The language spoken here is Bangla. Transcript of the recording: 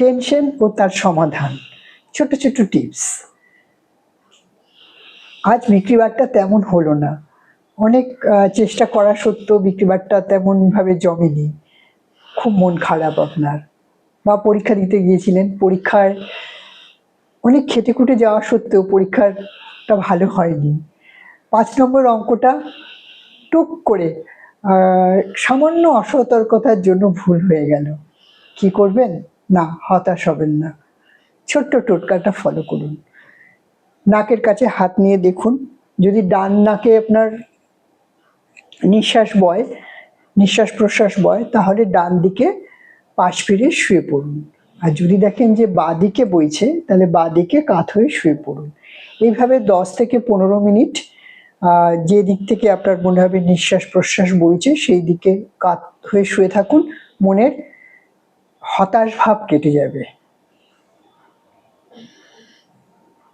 টেনশন ও তার সমাধান, ছোট ছোট টিপস। আজ বিক্রিবাট্টা তেমন হলো না, অনেক চেষ্টা করা সত্ত্বেও বিক্রিবাট্টা তেমনভাবে জমেনি, খুব মন খারাপ আপনার। বা পরীক্ষা দিতে গিয়েছিলেন, পরীক্ষায় অনেক খেটে খুঁটে যাওয়া সত্ত্বেও পরীক্ষাটা ভালো হয়নি। 5 নম্বর অঙ্কটা টুক করে সামান্য অসতর্কতার জন্য ভুল হয়ে গেল। কি করবেন? না, হতাশ হবেন না, ছোট্ট টোটকাটা ফলো করুন। নাকের কাছে হাত নিয়ে দেখুন, যদি ডান নাকে আপনার নিঃশ্বাস প্রশ্বাস বয়, তাহলে ডান দিকে পাশ ফিরে শুয়ে পড়ুন। আর যদি দেখেন যে বাঁ দিকে বইছে, তাহলে বাঁ দিকে কাত হয়ে শুয়ে পড়ুন। এইভাবে 10 থেকে 15 মিনিট যে দিক থেকে আপনার মনে হবে নিঃশ্বাস প্রশ্বাস বইছে সেই দিকে কাত হয়ে শুয়ে থাকুন, মনের হতাশ ভাব কেটে যাবে।